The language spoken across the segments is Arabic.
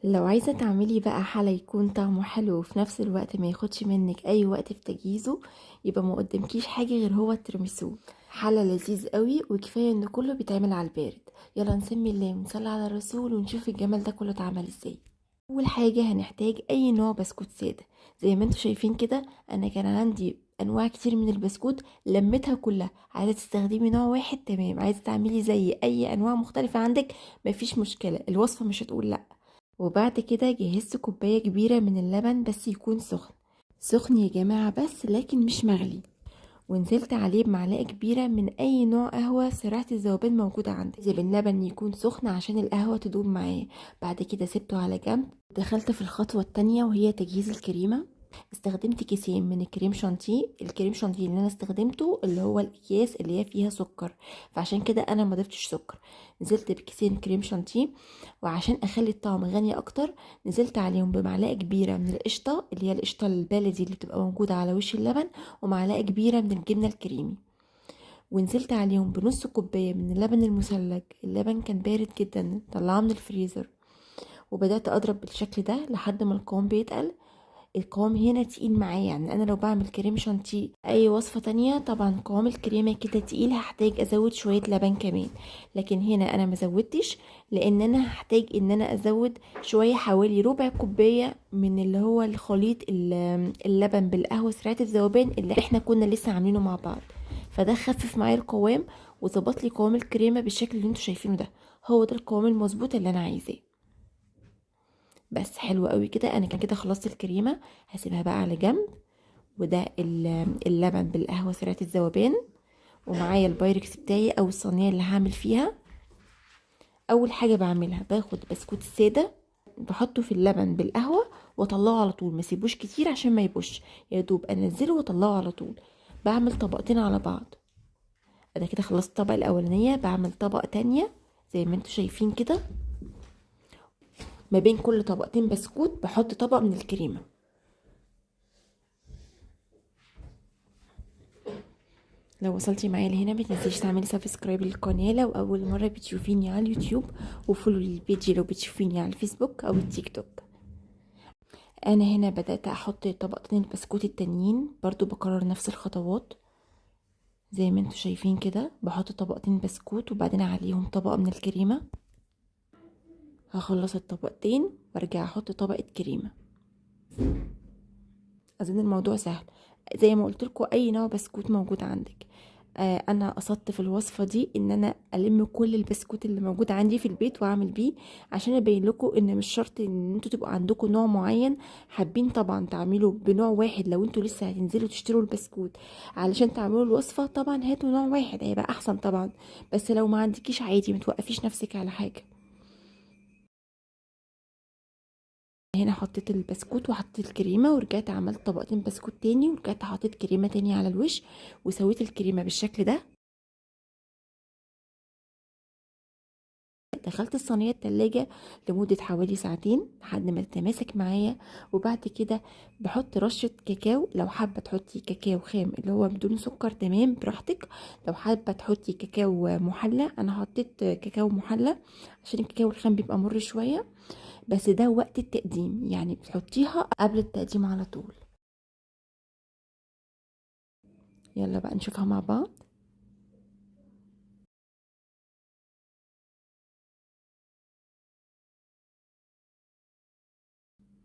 لو عايزة تعملي بقى حلا يكون طعمه حلو وفي نفس الوقت ما ياخدش منك اي وقت في تجهيزه، يبقى ما قدامكيش حاجة غير هو التيراميسو. حلا لذيذ قوي وكفاية ان كله بيتعمل على البارد. يلا نسمي الله ونصلي على الرسول ونشوف الجمال ده كله اتعمل ازاي. اول حاجة هنحتاج اي نوع بسكوت سادة. زي ما انتوا شايفين كده، انا كان عندي انواع كتير من البسكوت لميتها كلها. عايزة تستخدمي نوع واحد تمام، عايزة تعملي زي اي انواع مختلفة عندك مفيش مشكلة، الوصفة مش هتقول لا. وبعد كده جهزت كوباية كبيرة من اللبن بس يكون سخن. سخن يا جماعة بس لكن مش مغلي. ونزلت عليه بمعلقة كبيرة من أي نوع قهوة سريعة الذوبان موجودة عندك. زي اللبن يكون سخن عشان القهوة تدوب معاه. بعد كده سبته على جنب. دخلت في الخطوة التانية وهي تجهيز الكريمة. استخدمت كيسين من الكريم شانتيه. الكريم شانتيه اللي انا استخدمته اللي هو الاكياس اللي هي فيها سكر، فعشان كده انا ما ضفتش سكر. نزلت بكيسين كريم شانتيه، وعشان اخلي الطعم غني اكتر نزلت عليهم بمعلقه كبيره من القشطه اللي هي القشطه البلدي اللي بتبقى موجوده على وش اللبن، ومعلقه كبيره من الجبنه الكريمي. ونزلت عليهم بنص كوبايه من اللبن المثلج. اللبن كان بارد جدا، طلعه من الفريزر. وبدات اضرب بالشكل ده لحد ما القوام بيتقل. القوام هنا تقيل معايا، يعني انا لو بعمل كريم شانتيه اي وصفة تانية طبعا قوام الكريمة كده تقيل، هحتاج ازود شوية لبن كمان. لكن هنا انا مزودتش، لان انا هحتاج ان انا ازود شوية حوالي ربع كوباية من اللي هو الخليط اللبن بالقهوة سريعة الذوبان اللي احنا كنا لسه عاملينه مع بعض. فده خفف معايا القوام وظبط لي قوام الكريمة بالشكل اللي انتوا شايفينه ده. هو ده القوام المظبوط اللي انا عايزاه. بس حلو قوي كده، انا كده خلصت الكريمه. هسيبها بقى على جنب. وده اللبن بالقهوه سريعه الذوبان. ومعايا البايركس بتاعي او الصينيه اللي هعمل فيها. اول حاجه بعملها باخد بسكوت الساده، بحطه في اللبن بالقهوه واطلعه على طول، ما سيبوش كتير عشان ما يبوش، يا دوب انزله واطلعه على طول. بعمل طبقتين على بعض. انا كده خلصت الطبقه الاولانيه، بعمل طبقه تانية زي ما انتوا شايفين كده. ما بين كل طبقتين بسكوت بحط طبق من الكريمه. لو وصلتي معايا لهنا ما تنسيش تعملي سبسكرايب للقناه لو اول مره بتشوفيني على اليوتيوب، وفولو للبيج لو بتشوفيني على الفيسبوك او التيك توك. انا هنا بدات احط طبقتين البسكوت التانيين، برضو بكرر نفس الخطوات. زي ما انتوا شايفين كده بحط طبقتين بسكوت وبعدين عليهم طبقه من الكريمه. هخلص الطبقتين وارجع احط طبقه كريمه. اظن الموضوع سهل. زي ما قلت لكم اي نوع بسكوت موجود عندك. انا قصدت في الوصفه دي ان انا الم كل البسكوت اللي موجود عندي في البيت واعمل بيه، عشان ابين لكم ان مش شرط ان انتوا تبقوا عندكم نوع معين. حابين طبعا تعملوا بنوع واحد، لو انتوا لسه هتنزلوا تشتروا البسكوت علشان تعملوا الوصفه طبعا هاتوا نوع واحد هيبقى احسن طبعا. بس لو ما عندكيش عادي متوقفيش نفسك على حاجه. هنا حطيت البسكوت وحطيت الكريمه ورجعت عملت طبقتين بسكوت تاني ورجعت حطيت كريمه تاني على الوش. وسويت الكريمه بالشكل ده. دخلت الصينيه التلاجة لمده حوالي ساعتين لحد ما تتماسك معايا. وبعد كده بحط رشه كاكاو، لو حابه تحطي كاكاو خام اللي هو بدون سكر تمام براحتك. لو حابه تحطي كاكاو محلى، انا حطيت كاكاو محلى عشان الكاكاو الخام بيبقى مر شويه. بس ده وقت التقديم، يعني بتحطيها قبل التقديم على طول. يلا بقى نشوفها مع بعض.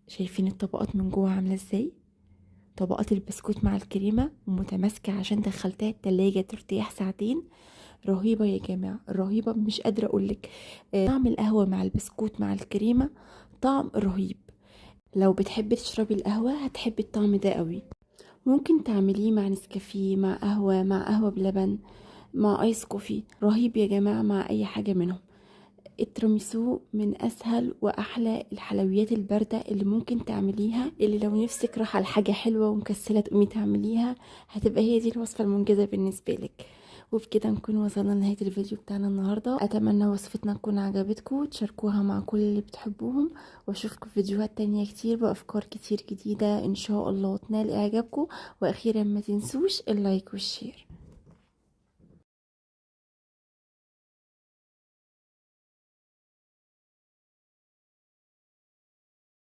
شايفين الطبقات من جوه عامله ازاي؟ طبقات البسكوت مع الكريمه متماسكه عشان دخلتها التلاجة ترتاح ساعتين. رهيبه يا جماعه، رهيبه مش قادره اقولك. طعم القهوه مع البسكوت مع الكريمه طعم رهيب. لو بتحبي تشربي القهوه هتحبي الطعم ده قوي. ممكن تعمليه مع نسكافيه، مع قهوه، مع قهوه بلبن، مع ايس كوفي. رهيب يا جماعه مع اي حاجه منهم. التيراميسو من اسهل واحلى الحلويات البارده اللي ممكن تعمليها، اللي لو نفسك رايحه على حاجه حلوه ومكسله تقومي تعمليها هتبقى هي دي الوصفه المنجزه بالنسبه لك. وبكده نكون وصلنا لنهايه الفيديو بتاعنا النهارده. اتمنى وصفتنا تكون عجبتكم وتشاركوها مع كل اللي بتحبوهم، واشوفكم في فيديوهات تانية كتير بافكار كتير جديده ان شاء الله تنال اعجابكم. واخيرا ما تنسوش اللايك والشير.